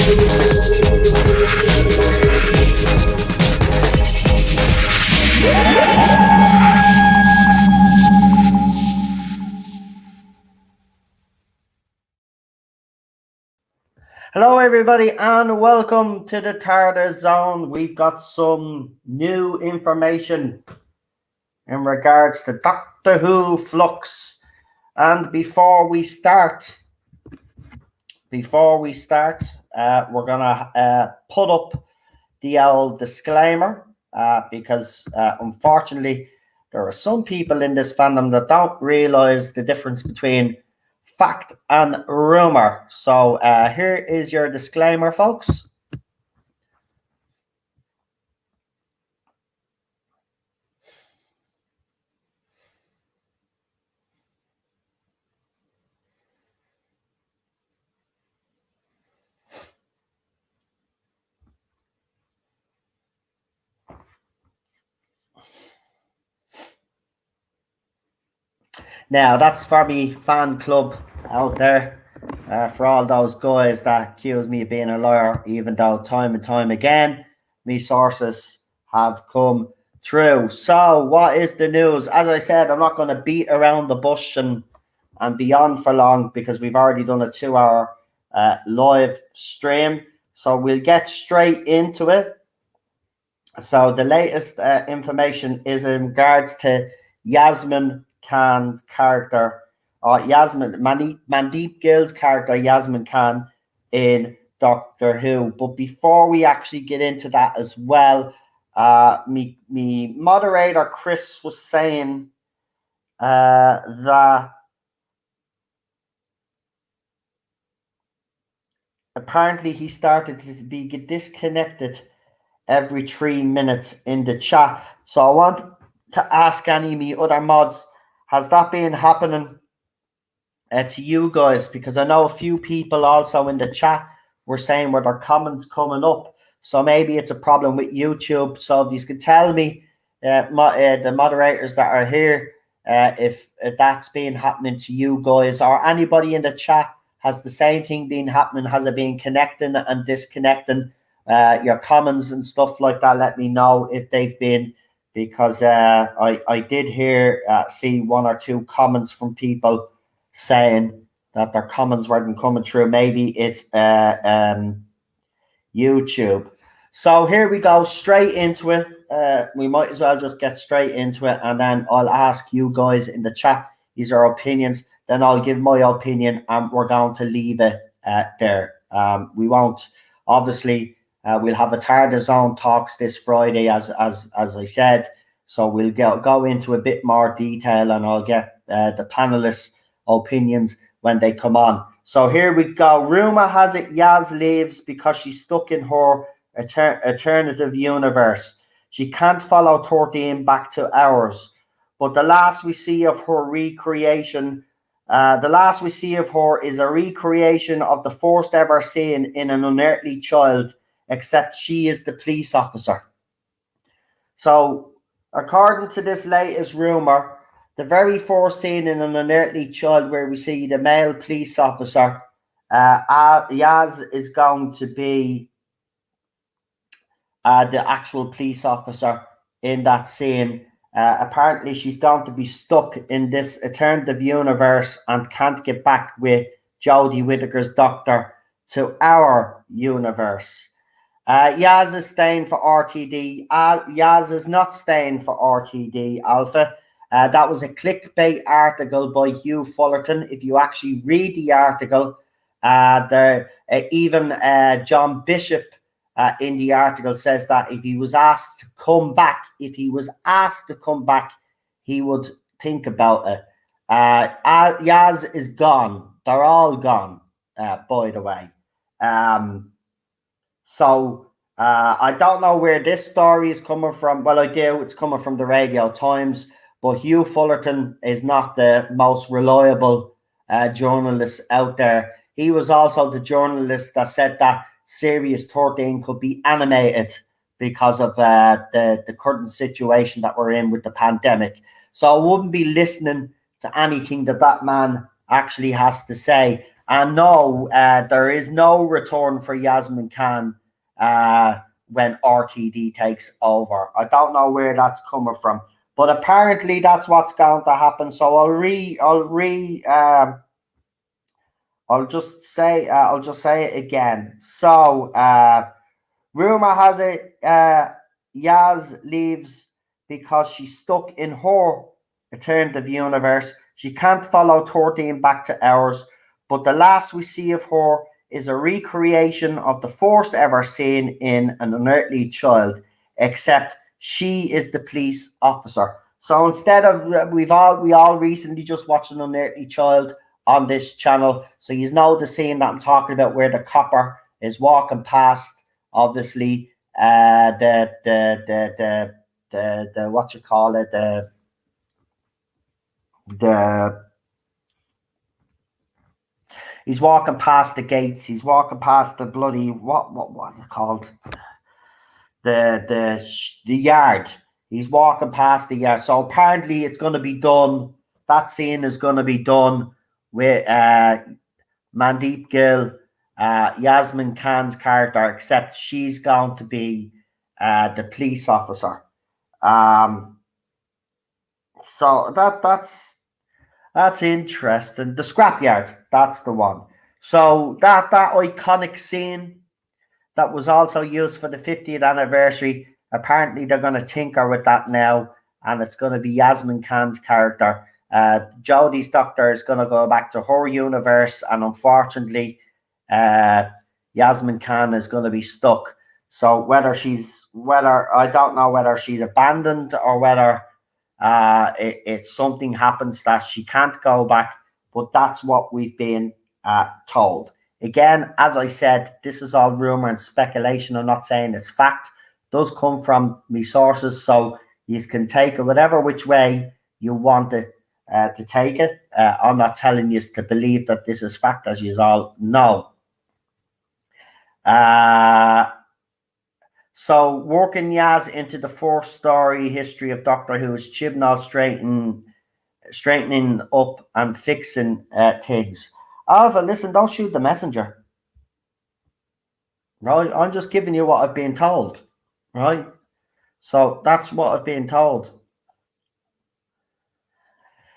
Hello, everybody, and welcome to the Tarda Zone. We've got some new information in regards to Doctor Who Flux. And before we start, we're gonna put up the old disclaimer because unfortunately there are some people in this fandom that don't realize the difference between fact and rumor. So here is your disclaimer, folks. Now, that's for me fan club out there, for all those guys that accuse me of being a liar, even though time and time again, me sources have come true. So, what is the news? As I said, I'm not going to beat around the bush and be on for long because we've already done a 2-hour live stream. So, we'll get straight into it. So, the latest information is in regards to Yazmin Khan's character, Mandeep Gill's character, Yazmin Khan, in Doctor Who. But before we actually get into that as well, me moderator Chris was saying that apparently he started to be disconnected every 3 minutes in the chat. So I want to ask any of me other mods, has that been happening to you guys? Because I know a few people also in the chat were saying where their comments coming up. So maybe it's a problem with YouTube. So if you could tell me, the moderators that are here, if that's been happening to you guys, or anybody in the chat, has the same thing been happening? Has it been connecting and disconnecting your comments and stuff like that? Let me know if they've been, because I did see 1 or 2 comments from people saying that their comments weren't coming through. Maybe it's YouTube. So here we go, straight into it. We might as well just get straight into it, and then I'll ask you guys in the chat these are opinions, then I'll give my opinion, and we're going to leave it there. We won't, obviously, we'll have a Tarda Zone talks this Friday, as I said. So we'll go into a bit more detail, and I'll get the panelists' opinions when they come on. So here we go. Rumor has it Yaz leaves because she's stuck in her alternative universe. She can't follow 13 back to ours. But the last we see of her recreation, is a recreation of the first ever scene in an unearthly child, except she is the police officer. So, according to this latest rumor, the very first scene in an unearthly child where we see the male police officer, Yaz is going to be the actual police officer in that scene. Apparently, she's going to be stuck in this alternative universe and can't get back with Jodie Whittaker's doctor to our universe. Yaz is staying for RTD. Yaz is not staying for RTD Alpha. That was a clickbait article by Hugh Fullerton. If you actually read the article, even John Bishop in the article says that if he was asked to come back, he would think about it. Yaz is gone. They're all gone, by the way. So I don't know where this story is coming from. Well, I do. It's coming from the Radio Times. But Hugh Fullerton is not the most reliable journalist out there. He was also the journalist that said that Series 13 could be animated because of the current situation that we're in with the pandemic. So I wouldn't be listening to anything that man actually has to say. And no, there is no return for Yazmin Khan when RTD takes over. I don't know where that's coming from, but apparently that's what's going to happen. So I'll just say it again. So rumor has it Yaz leaves because she's stuck in her alternative universe. She can't follow 13 back to ours, but the last we see of her is a recreation of the first ever scene in An Unearthly Child, except she is the police officer. So instead of we all recently just watched An Unearthly Child on this channel, so you know the scene that I'm talking about where the copper is walking past, obviously, the what you call it, the he's walking past the gates. He's walking past the bloody what was it called? The yard. He's walking past the yard. So apparently it's going to be done. That scene is going to be done with Mandeep Gill, Yazmin Khan's character, except she's going to be the police officer. So that's interesting. The scrapyard, that's the one. So that iconic scene that was also used for the 50th anniversary. Apparently, they're going to tinker with that now, and it's going to be Yazmin Khan's character. Jodie's doctor is going to go back to her universe, and unfortunately, Yazmin Khan is going to be stuck. So whether I don't know whether she's abandoned or whether it's something happens that she can't go back, but that's what we've been told. Again, as I said, this is all rumor and speculation. I'm not saying it's fact. It does come from me sources, so you can take it whatever which way you want it to take it. I'm not telling you to believe that this is fact, as you all know. So working Yaz into the fourth story history of Doctor Who is Chibnall straightening up and fixing things. Alva, listen, don't shoot the messenger. Right? I'm just giving you what I've been told. Right? So that's what I've been told.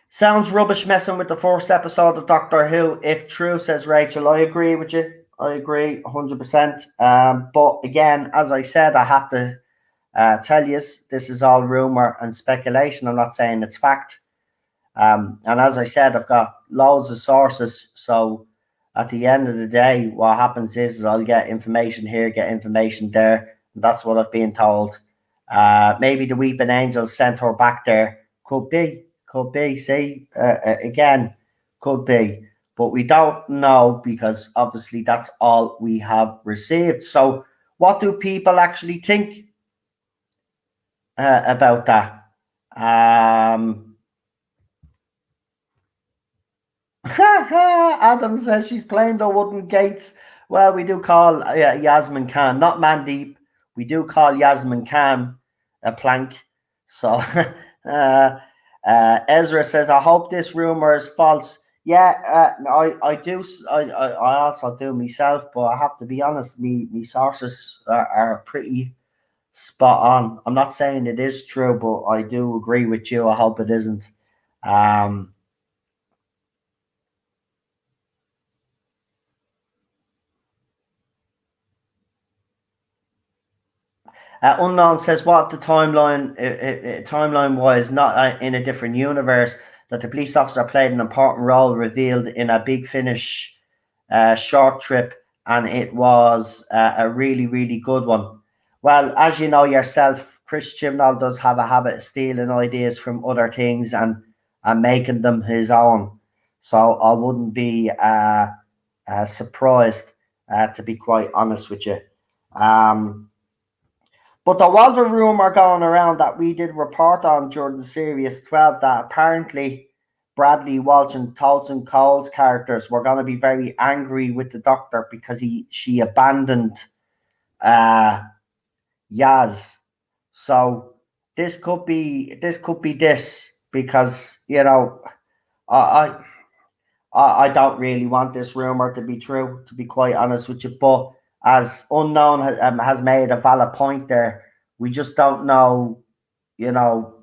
Sounds rubbish messing with the first episode of Doctor Who. If true, says Rachel, I agree with you. I agree 100%. But again, as I said, I have to tell you, this is all rumor and speculation. I'm not saying it's fact. And as I said, I've got loads of sources. So at the end of the day, what happens is I'll get information here, get information there. And that's what I've been told. Maybe the Weeping Angels sent her back there. Could be. See, again, could be. But we don't know because obviously that's all we have received. So what do people actually think about that? Adam says she's playing the wooden gates. Well, we do call Yazmin Khan, not Mandeep. We do call Yazmin Khan a plank. So Ezra says, I hope this rumor is false. Yeah, I do. I also do myself, but I have to be honest. Me sources are pretty spot on. I'm not saying it is true, but I do agree with you. I hope it isn't. Unknown says, what if the timeline wise, not in a different universe, that the police officer played an important role revealed in a Big Finish short trip, and it was a really, really good one. Well, as you know yourself, Chris Chibnall does have a habit of stealing ideas from other things and making them his own. So I wouldn't be surprised, to be quite honest with you. But there was a rumor going around that we did report on during the Series 12 that apparently Bradley Walsh and Tolson Cole's characters were going to be very angry with the Doctor because she abandoned Yaz. So this could be this because I I don't really want this rumor to be true, to be quite honest with you. But as Unknown has made a valid point there, we just don't know, you know,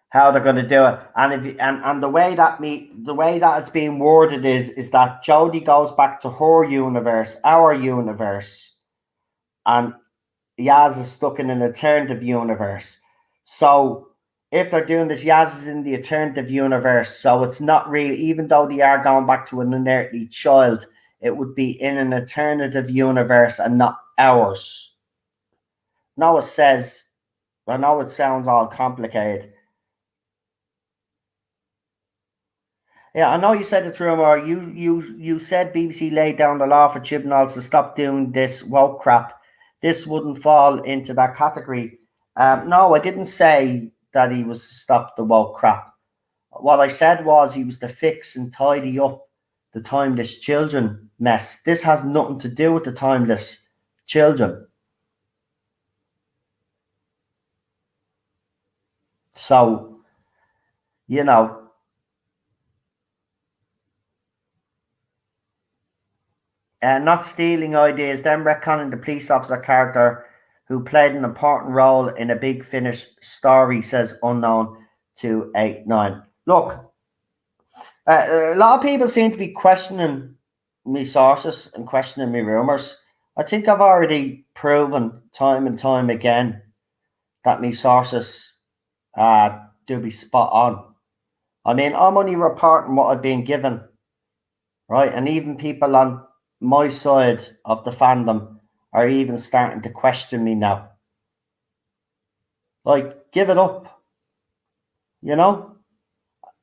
how they're going to do it. And if and the way that it's being worded is that Jodie goes back to her universe, our universe, and Yaz is stuck in an alternative universe. So if they're doing this, Yaz is in the alternative universe. So it's not really, even though they are going back to an inertly child, it would be in an alternative universe and not ours. Now it says, I know it sounds all complicated. Yeah, I know you said it's rumor. You said BBC laid down the law for Chibnalls to stop doing this woke crap. This wouldn't fall into that category. No, I didn't say that he was to stop the woke crap. What I said was he was to fix and tidy up the timeless children mess. This has nothing to do with the timeless children. So, you know, not stealing ideas, then retconning the police officer character who played an important role in a Big Finish story, says Unknown 289. Look, a lot of people seem to be questioning me sources and questioning me rumours. I think I've already proven time and time again that me sources do be spot on. I mean, I'm only reporting what I've been given, right? And even people on my side of the fandom are even starting to question me now. Like, give it up. You know?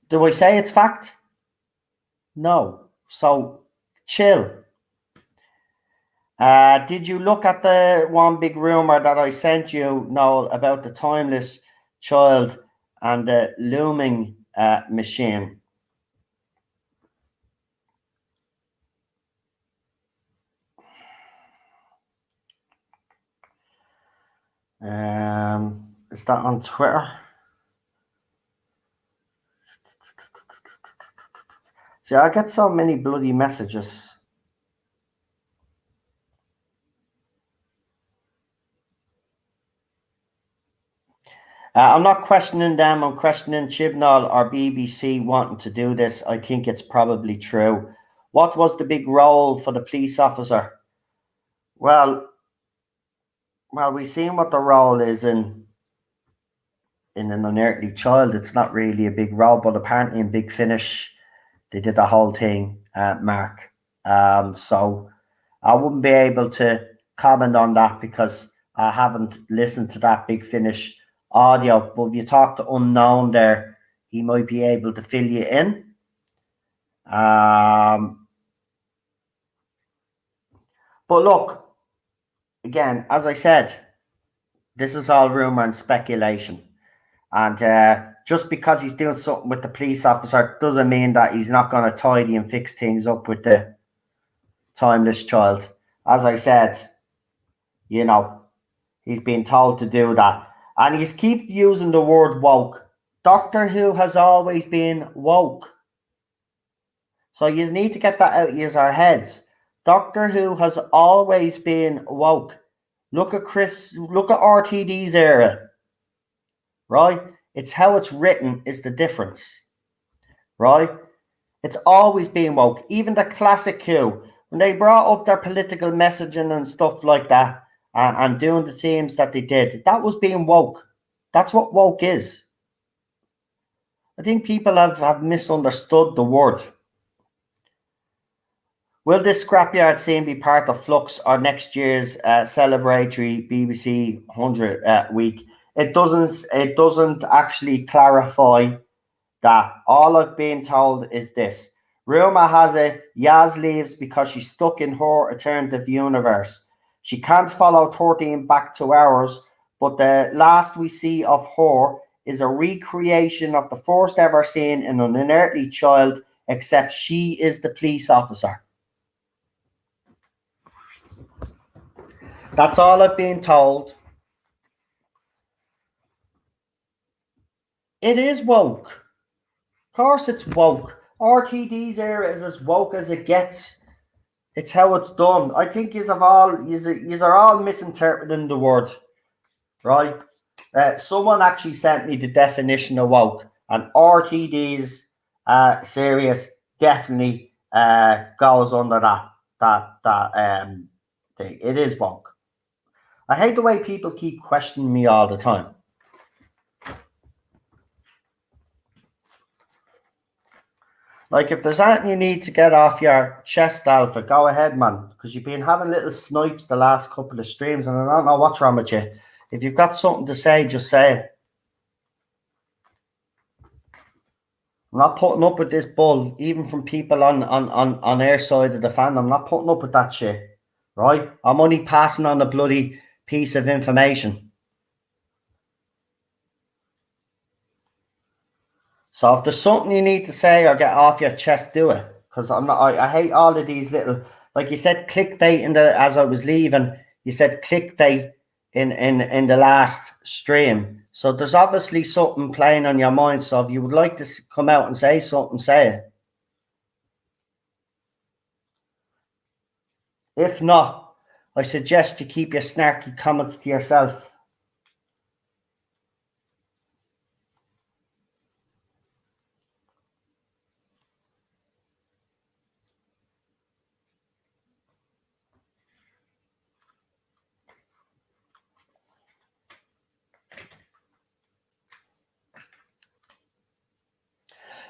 Do I say it's fact? No. So, chill. Did you look at the one big rumor that I sent you, Noel, about the timeless child and the looming machine? Is that on Twitter? See, I get so many bloody messages. I'm not questioning them. I'm questioning Chibnall or BBC wanting to do this. I think it's probably true. What was the big role for the police officer? Well, we've seen what the role is in an unearthly child. It's not really a big role, but apparently in Big Finish, they did the whole thing, Mark. So I wouldn't be able to comment on that because I haven't listened to that Big Finish audio. But if you talk to Unknown there, he might be able to fill you in. But look, again, as I said, this is all rumor and speculation. And just because he's doing something with the police officer doesn't mean that he's not going to tidy and fix things up with the timeless child. As I said, you know, he's been told to do that. And he's keep using the word woke. Doctor Who has always been woke. So you need to get that out of our heads. Doctor Who has always been woke. Look at RTD's era. Right? It's how it's written is the difference. Right? It's always been woke. Even the classic Who, when they brought up their political messaging and stuff like that, and doing the themes that they did, that was being woke. That's what woke is. I think people have misunderstood the word. Will this scrapyard scene be part of Flux or next year's celebratory BBC 100 week? It doesn't actually clarify that. All I've been told is this. Rumour has it Yaz leaves because she's stuck in her alternative universe. She can't follow 13 back to ours, but the last we see of her is a recreation of the first ever scene in an unearthly child, except she is the police officer. That's all I've been told. It is woke. Of course it's woke. RTD's era is as woke as it gets. It's how it's done. I think yous are all misinterpreting the word, right? Someone actually sent me the definition of woke, and RTD's serious definitely goes under that thing. It is woke. I hate the way people keep questioning me all the time. Like, if there's anything you need to get off your chest, Alpha, go ahead, man. Because you've been having little snipes the last couple of streams, and I don't know what's wrong with you. If you've got something to say, just say it. I'm not putting up with this bull, even from people on our side of the fan. I'm not putting up with that shit, right? I'm only passing on a bloody piece of information. So if there's something you need to say or get off your chest, do it. Because I hate all of these little, like you said, clickbait as I was leaving. You said clickbait in the last stream. So there's obviously something playing on your mind. So if you would like to come out and say something, say it. If not, I suggest you keep your snarky comments to yourself.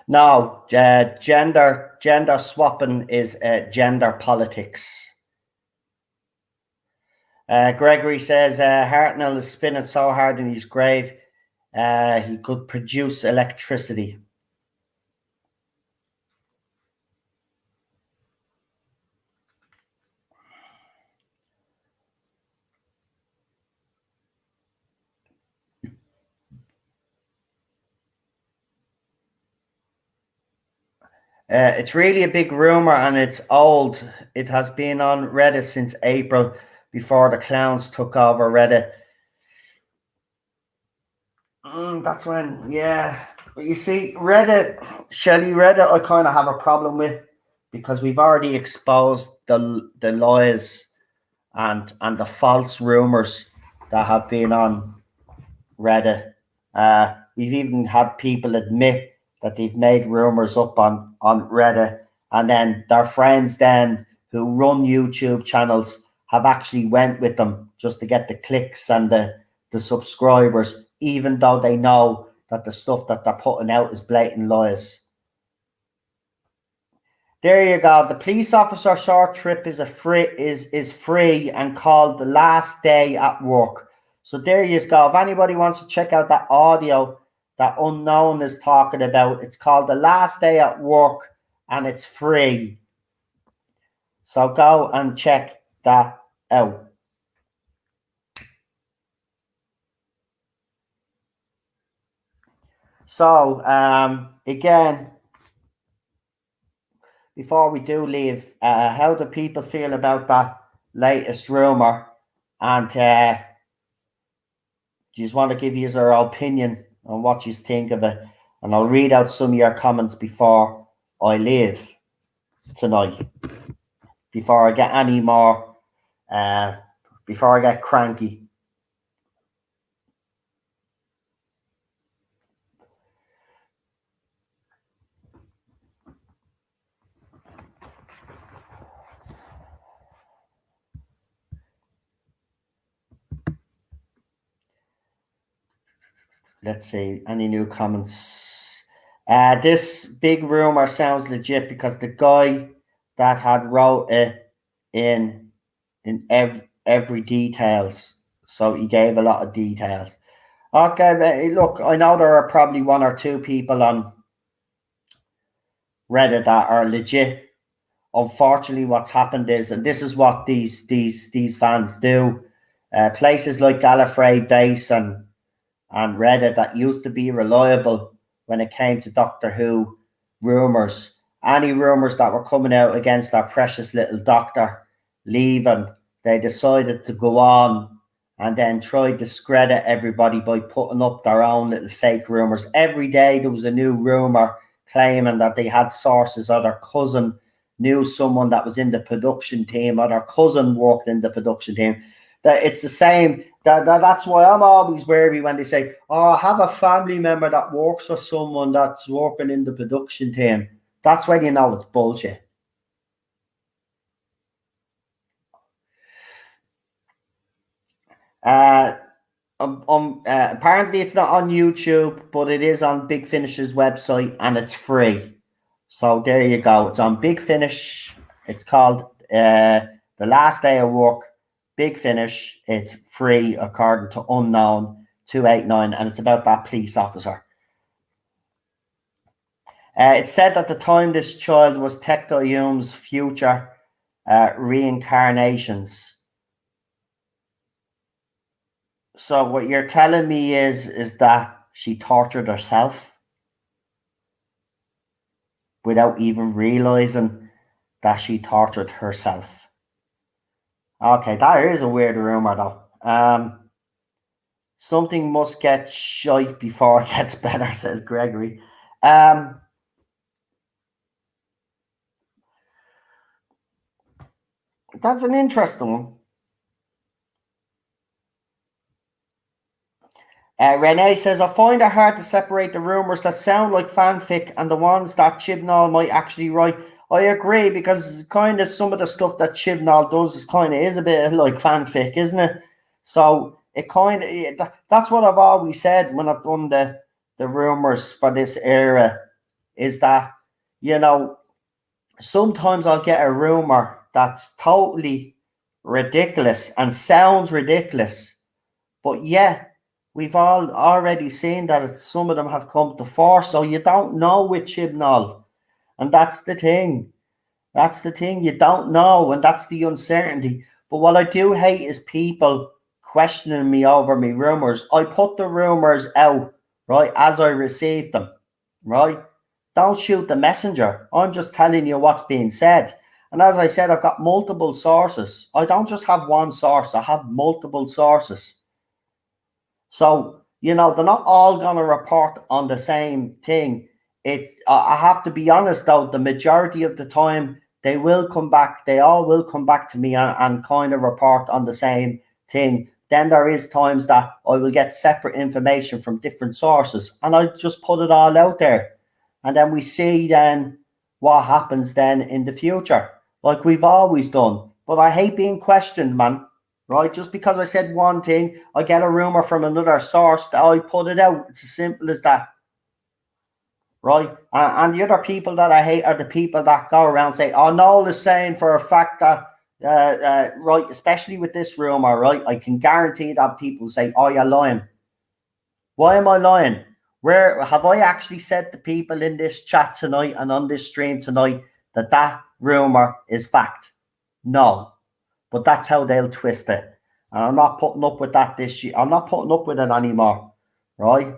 No, gender swapping is gender politics. Gregory says Hartnell is spinning so hard in his grave he could produce electricity. It's really a big rumor, and it's old. It has been on Reddit since April, before the clowns took over Reddit. That's when, yeah. But you see, Reddit, I kind of have a problem with, because we've already exposed the lies and the false rumors that have been on Reddit. We've even had people admit that they've made rumors up on Reddit, and then their friends then who run YouTube channels have actually went with them just to get the clicks and the subscribers, even though they know that the stuff that they're putting out is blatant lies. There you go. The police officer short trip is free and called The Last Day at Work. So there you go. If anybody wants to check out that audio that Unknown is talking about, it's called The Last Day at Work, and it's free. So go and check that out. So again, before we do leave, how do people feel about that latest rumor? And just want to give you your opinion on what you think of it, and I'll read out some of your comments before I leave tonight, before I get any more, before I get cranky. Let's see, any new comments? This big rumor sounds legit because the guy that had wrote it in every details, so he gave a lot of details. Okay, look, I know there are probably one or two people on Reddit that are legit. Unfortunately, what's happened is, and this is what these fans do, places like Gallifrey Base and Reddit that used to be reliable when it came to Doctor Who rumors. Any rumors that were coming out against our precious little doctor leaving, they decided to go on and then try to discredit everybody by putting up their own little fake rumors. Every day there was a new rumor claiming that they had sources or their cousin knew someone that was in the production team or their cousin worked in the production team. That it's the same. That's why I'm always wary when they say, "Oh, I have a family member that works for someone that's working in the production team." That's when you know it's bullshit. Uh, apparently it's not on YouTube, but it is on Big Finish's website and it's free. So there you go. It's on Big Finish. It's called The Last Day of Work. Big Finish. It's free according to Unknown 289, and it's about that police officer. It's said at the time this child was Tecto Hume's future reincarnations. So what you're telling me is that she tortured herself without even realizing that she tortured herself. Okay, that is a weird rumor though. Something must get shite before it gets better, says Gregory. That's an interesting one. Renee says, I find it hard to separate the rumours that sound like fanfic and the ones that Chibnall might actually write. I agree, because kind of some of the stuff that Chibnall does is a bit like fanfic, isn't it? So it that's what I've always said when I've done the rumours for this era, is that, sometimes I'll get a rumour that's totally ridiculous and sounds ridiculous, but yeah, we've all already seen that some of them have come to force, so you don't know with Chibnall. And that's the thing. That's the thing. You don't know, and that's the uncertainty. But what I do hate is people questioning me over me rumours. I put the rumours out, right, as I received them, right? Don't shoot the messenger. I'm just telling you what's being said. And as I said, I've got multiple sources. I don't just have one source, I have multiple sources. So, they're not all going to report on the same thing. I have to be honest, though, the majority of the time, they all will come back to me and kind of report on the same thing. Then there is times that I will get separate information from different sources, and I just put it all out there. And then we see then what happens then in the future, like we've always done. But I hate being questioned, man. Right? Just because I said one thing, I get a rumor from another source that I put it out. It's as simple as that. Right? And the other people that I hate are the people that go around saying, oh, Noel is saying for a fact that, right, especially with this rumor, right, I can guarantee that people say, oh, you're lying. Why am I lying? Where have I actually said to people in this chat tonight and on this stream tonight that rumor is fact? No. But that's how they'll twist it. And I'm not putting up with that this year. I'm not putting up with it anymore. Right?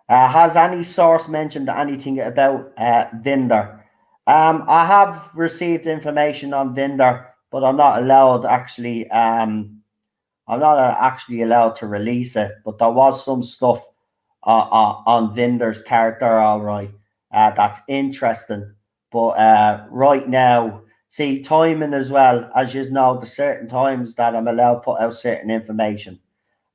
Has any source mentioned anything about Vinder? I have received information on Vinder, but I'm not allowed actually. I'm not actually allowed to release it. But there was some stuff on Vinder's character, all right. That's interesting. But right now, see, timing as well, as you know, there's certain times that I'm allowed to put out certain information.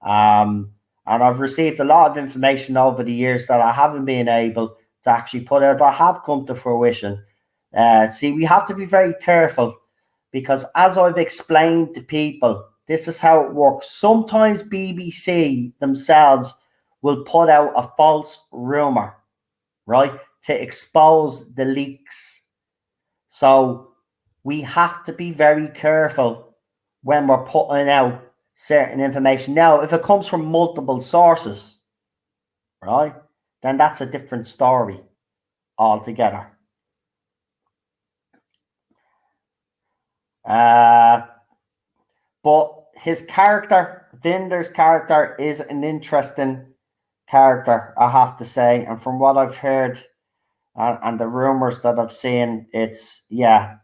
And I've received a lot of information over the years that I haven't been able to actually put out that have come to fruition. See, we have to be very careful, because as I've explained to people, this is how it works. Sometimes BBC themselves will put out a false rumor, right, to expose the leaks. So we have to be very careful when we're putting out certain information. Now, if it comes from multiple sources, right, then that's a different story altogether. But his character, Vinder's character, is an interesting character, I have to say. And from what I've heard and the rumors that I've seen, it's, yeah,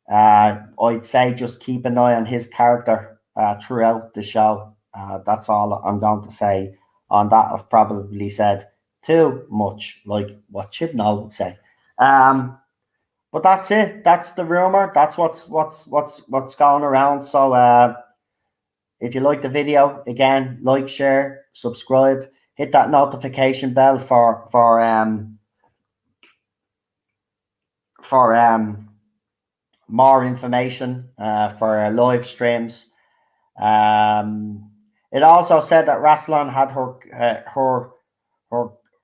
I'd say just keep an eye on his character throughout the show. That's all I'm going to say on that. I've probably said too much, like what Chibnall would say. But that's it. That's the rumor. That's what's going around. So if you like the video, again, like, share, subscribe, hit that notification bell for more information for live streams. It also said that Raslan had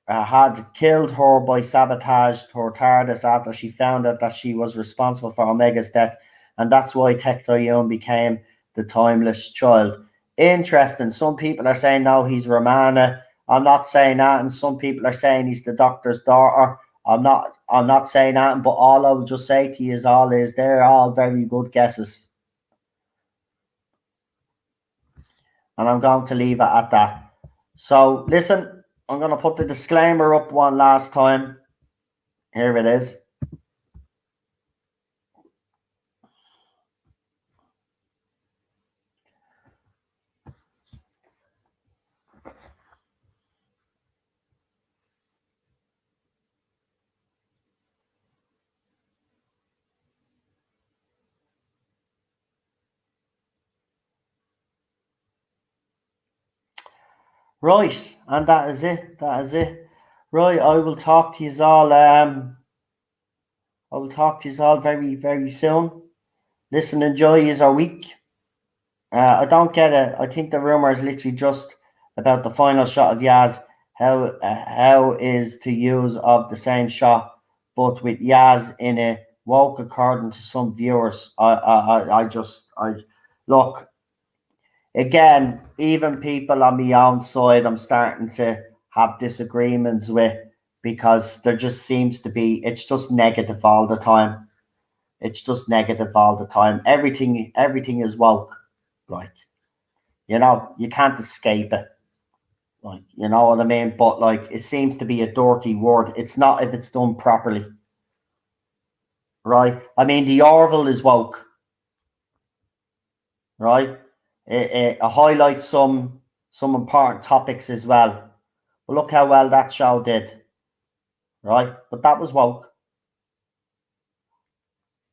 had killed her by sabotaged her TARDIS after she found out that she was responsible for Omega's death, and that's why Tectoyun became the timeless child. Interesting. Some people are saying no, he's Romana. I'm not saying that, and some people are saying he's the Doctor's daughter. I'm not saying that, but all I will just say to you is they're all very good guesses. And I'm going to leave it at that. So listen, I'm going to put the disclaimer up one last time. Here it is. Right, and that is it. That is it. Right, I will talk to you all. I will talk to you all very, very soon. Listen, enjoy your week. I don't get it. I think the rumor is literally just about the final shot of Yaz. How is to use of the same shot, but with Yaz in it. Woke according to some viewers. I look. Again, even people on my own side, I'm starting to have disagreements with, because there just seems to be, it's just negative all the time. It's just negative all the time. Everything is woke. Like, you can't escape it. Like, you know what I mean? But like, it seems to be a dirty word. It's not if it's done properly. Right? I mean, the Orville is woke. Right? It highlights some important topics as well. But look how well that show did, right? But that was woke.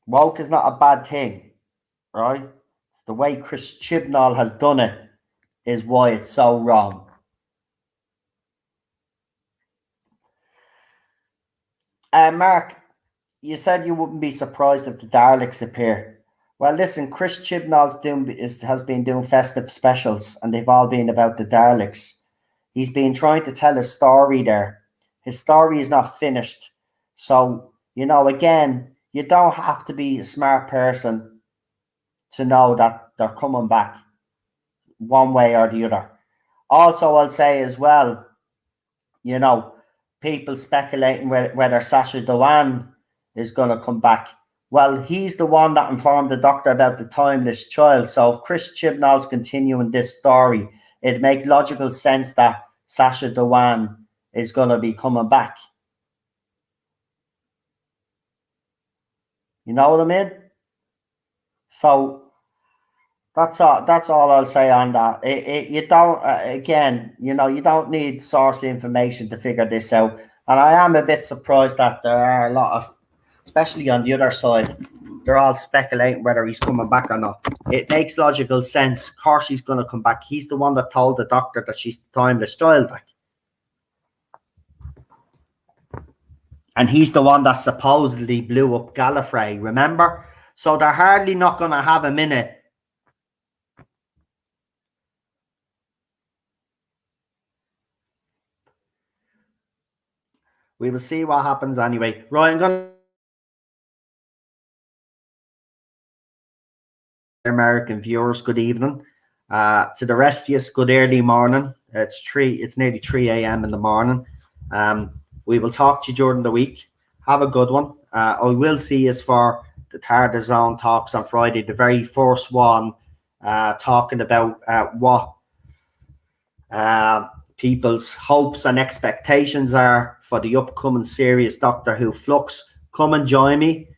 Woke is not a bad thing, right? It's the way Chris Chibnall has done it is why it's so wrong. Mark, you said you wouldn't be surprised if the Daleks appear. Well, listen, Chris Chibnall's has been doing festive specials, and they've all been about the Daleks. He's been trying to tell a story there. His story is not finished. So, again, you don't have to be a smart person to know that they're coming back one way or the other. Also, I'll say as well, people speculating whether Sacha Dhawan is going to come back. Well, he's the one that informed the Doctor about the timeless child. So if Chris Chibnall's continuing this story, it makes logical sense that Sacha Dhawan is going to be coming back. You know what I mean? So that's all I'll say on that. You don't again, you don't need source information to figure this out. And I am a bit surprised that there are a lot of, especially on the other side, they're all speculating whether he's coming back or not. It makes logical sense. Of course he's going to come back. He's the one that told the Doctor that she's the timeless child. And he's the one that supposedly blew up Gallifrey, remember? So they're hardly not going to have him in it. We will see what happens anyway. Right, I'm going to American viewers, good evening. To the rest of you, good early morning. It's nearly 3 a.m. in the morning. We will talk to you during the week. Have a good one. I will see you for the TARDIS Zone talks on Friday, the very first one, talking about what people's hopes and expectations are for the upcoming series Doctor Who Flux. Come and join me.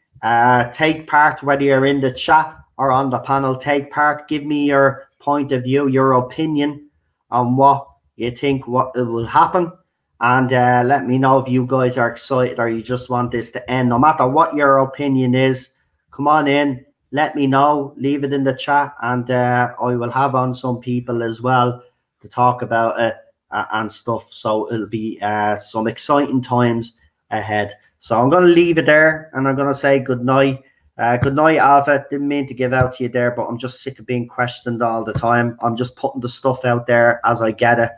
Take part, whether you're in the chat or on the panel. Take part. Give me your point of view, your opinion on what you think what it will happen. And let me know if you guys are excited or you just want this to end. No matter what your opinion is, come on in, let me know, leave it in the chat, and I will have on some people as well to talk about it and stuff. So it'll be some exciting times ahead. So I'm going to leave it there, and I'm going to say good night. Good night, Alpha. Didn't mean to give out to you there, but I'm just sick of being questioned all the time. I'm just putting the stuff out there as I get it,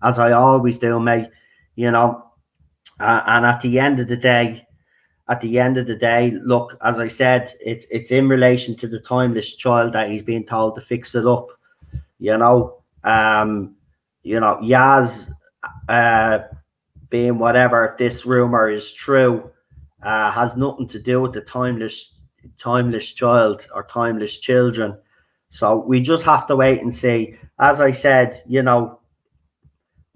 as I always do, mate. You know, and at the end of the day, look, as I said, it's in relation to the timeless child that he's being told to fix it up. Yaz being whatever, if this rumor is true, has nothing to do with the timeless child or timeless children. So we just have to wait and see. As I said,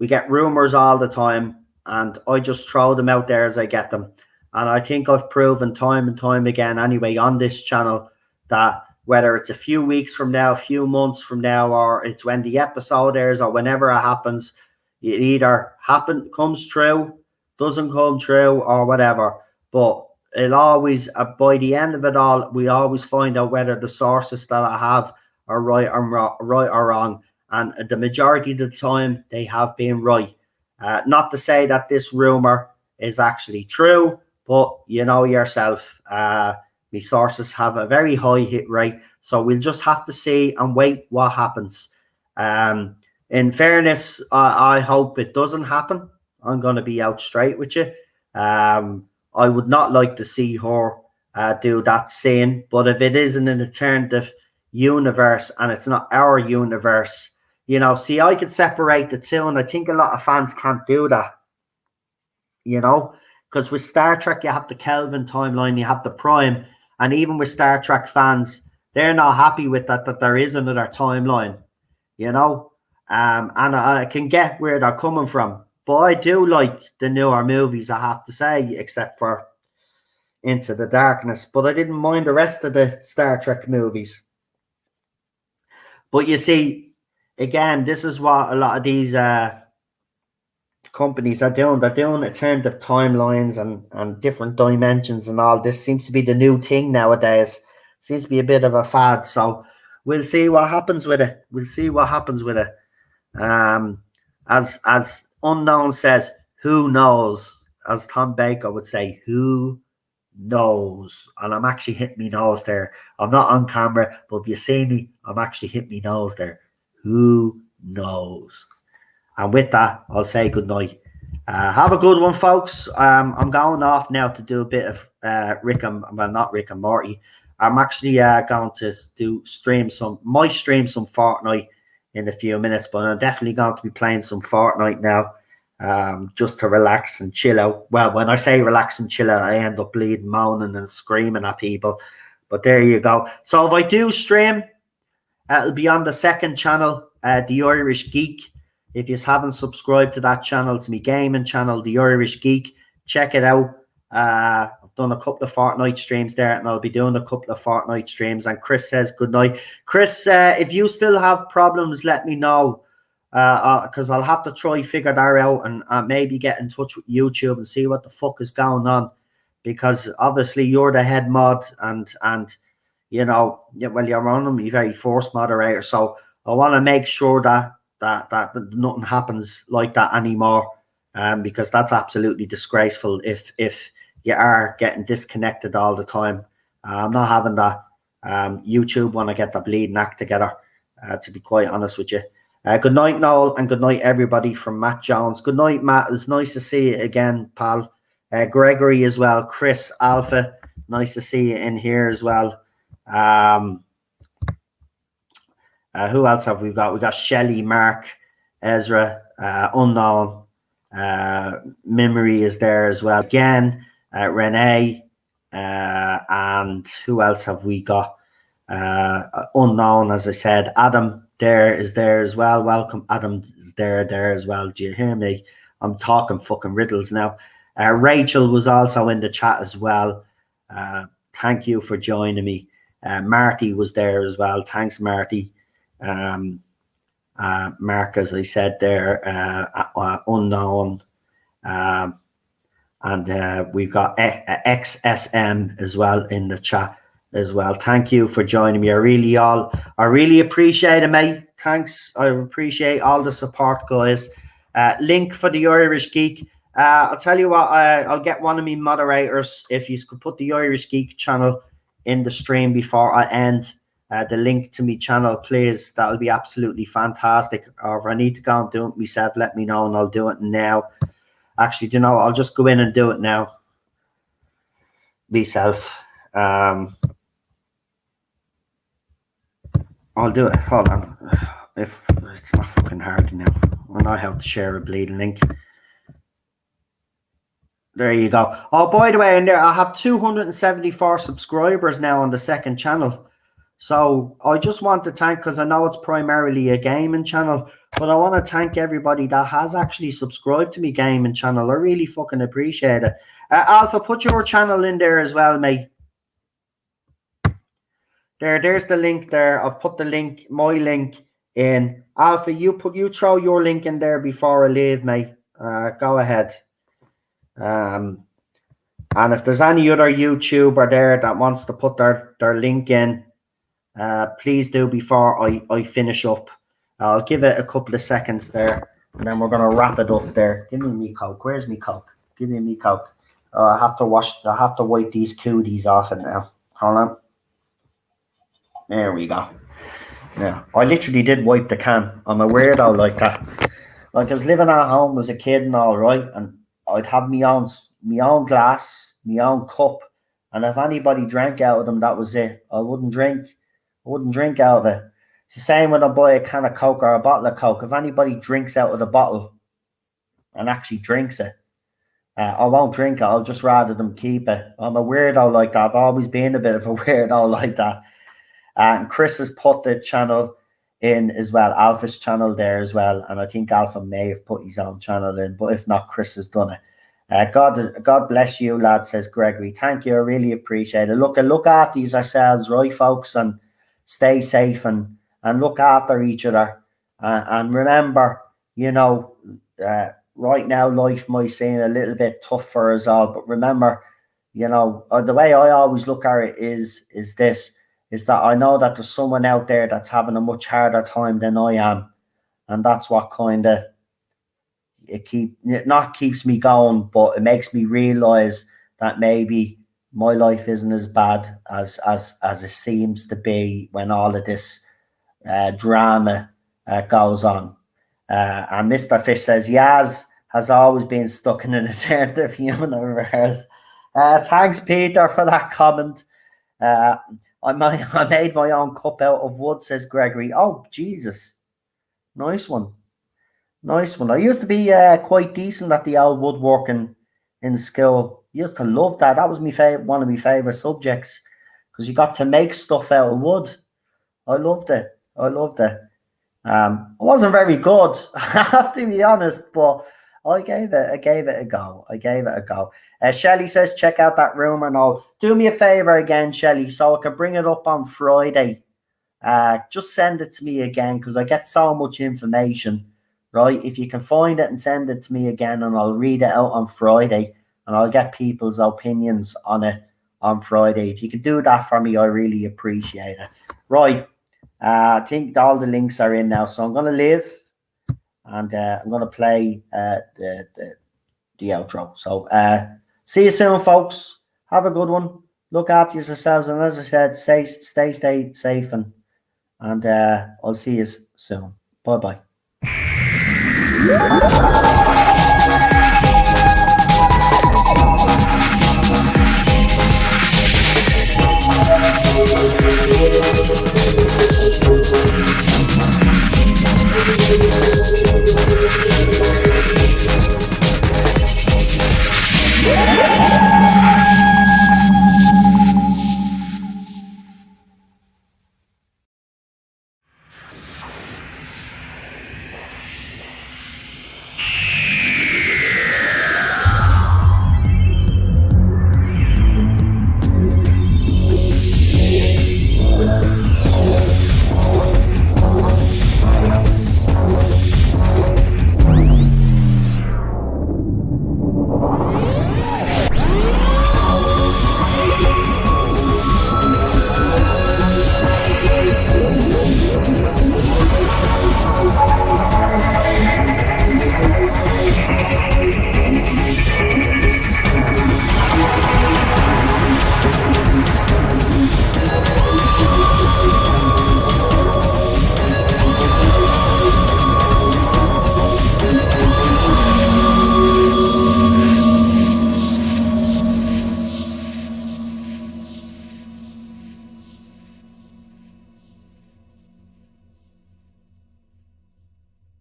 we get rumors all the time, and I just throw them out there as I get them. And I think I've proven time and time again anyway on this channel that whether it's a few weeks from now, a few months from now, or it's when the episode airs or whenever it happens, it either comes true, doesn't come true, or whatever. But it'll always, by the end of it all, we always find out whether the sources that I have are right or wrong. And the majority of the time, they have been right. Not to say that this rumor is actually true, but you know yourself, the sources have a very high hit rate. So we'll just have to see and wait what happens. In fairness, I hope it doesn't happen. I'm going to be out straight with you. I would not like to see her do that scene. But if it is in an alternative universe and it's not our universe, see, I could separate the two, and I think a lot of fans can't do that, because with Star Trek, you have the Kelvin timeline, you have the Prime, and even with Star Trek fans, they're not happy with that there is another timeline, and I can get where they're coming from. But I do like the newer movies, I have to say, except for Into the Darkness. But I didn't mind the rest of the Star Trek movies. But you see, again, this is what a lot of these companies are doing. They're doing alternative timelines and different dimensions and all. This seems to be the new thing nowadays. Seems to be a bit of a fad. So we'll see what happens with it. As Unknown says, who knows? As Tom Baker would say, who knows? And I'm actually hitting my nose there. I'm not on camera, but if you see me, I'm actually hitting my nose there. Who knows? And with that, I'll say good night. Have a good one, folks. I'm going off now to do a bit of not Rick and Morty. I'm actually going to stream some Fortnite in a few minutes, but I'm definitely going to be playing some Fortnite now, just to relax and chill out. Well, when I say relax and chill out, I end up bleeding, moaning and screaming at people. But there you go. So if I do stream, it'll be on the second channel, The Irish Geek. If you haven't subscribed to that channel, it's my gaming channel, The Irish Geek. Check it out. I've done a couple of Fortnite streams there, and I'll be doing a couple of Fortnite streams. And Chris says good night. Chris, if you still have problems, let me know, because I'll have to try figure that out and maybe get in touch with YouTube and see what the fuck is going on, because obviously you're the head mod and well, you're on them, you're very force moderator, so I want to make sure that nothing happens like that anymore, because that's absolutely disgraceful if you are getting disconnected all the time. I'm not having that. YouTube want to get the bleeding act together, to be quite honest with you. Good night, Noel, and good night, everybody, from Matt Jones. Good night, Matt. It's nice to see you again, pal. Gregory as well. Chris, Alpha, nice to see you in here as well. Who else have we got? We got Shelley, Mark, Ezra, Unknown, Memory is there as well. Again, Renee, and who else have we got? Unknown, as I said. Adam is there as well. Welcome, Adam is there as well. Do you hear me? I'm talking fucking riddles now. Rachel was also in the chat as well. Thank you for joining me. Marty was there as well. Thanks, Marty. And Mark, as I said there, unknown. And we've got XSM as well in the chat as well. Thank you for joining me. I really appreciate it, mate. Thanks. I appreciate all the support, guys. Link for the Irish Geek. I'll tell you what, I'll get one of me moderators, if you could put the Irish Geek channel in the stream before I end, the link to me channel, please. That'll be absolutely fantastic. Or if I need to go and do it myself, let me know and I'll do it now. Actually, do you know, I'll just go in and do it now myself. I'll do it. Hold on. If it's not fucking hard now. I know how to share a bleeding link. There you go. Oh, by the way, in there, I have 274 subscribers now on the second channel. So I just want to thank, because I know it's primarily a gaming channel, but I want to thank everybody that has actually subscribed to me gaming channel. I really fucking appreciate it. Alpha, put your channel in there as well, mate. There's the link there. I've put the link, my link in. Alpha, you throw your link in there before I leave, mate. Go ahead. And if there's any other YouTuber there that wants to put their link in, please do before I finish up. I'll give it a couple of seconds there, and then we're gonna wrap it up there. Give me me Coke. Where's me Coke? Give me me Coke. I have to wipe these cooties off it now. Hold on. There we go. Yeah, I literally did wipe the can. I'm a weirdo like that. Like, I was living at home as a kid and all right, and I'd have my own glass, my own cup, and if anybody drank out of them, that was it. I wouldn't drink out of it. It's the same when I buy a can of Coke or a bottle of Coke. If anybody drinks out of the bottle and actually drinks it, I won't drink it. I'll just rather them keep it. I'm a weirdo like that. I've always been a bit of a weirdo like that. And Chris has put the channel in as well, Alpha's channel there as well. And I think Alpha may have put his own channel in, but if not, Chris has done it. God bless you, lad, says Gregory. Thank you. I really appreciate it. Look after yourselves, right, folks, and stay safe and look after each other. And remember, you know, right now life might seem a little bit tough for us all, but remember, you know, the way I always look at it is that I know that there's someone out there that's having a much harder time than I am, and that's what kind of keeps me going, but it makes me realize that maybe my life isn't as bad as it seems to be when all of this drama goes on. And Mr. Fish says Yaz has always been stuck in an alternative universe. Thanks, Peter, for that comment. I made my own cup out of wood, says Gregory. Oh, Jesus. Nice one. Nice one. I used to be quite decent at the old woodworking in school. I used to love that. That was one of my favourite subjects, because you got to make stuff out of wood. I loved it. I wasn't very good, I have to be honest, but I gave it a go. Shelley says, check out that room and all. Do me a favor again, Shelley, so I can bring it up on Friday. Just send it to me again, because I get so much information, right? If you can find it and send it to me again, and I'll read it out on Friday, and I'll get people's opinions on it on Friday. If you could do that for me, I really appreciate it. Right. I think all the links are in now, so I'm going to leave, and I'm going to play the outro. So see you soon, folks. Have a good one. Look after yourselves, and as I said, stay safe, and I'll see you soon. Bye.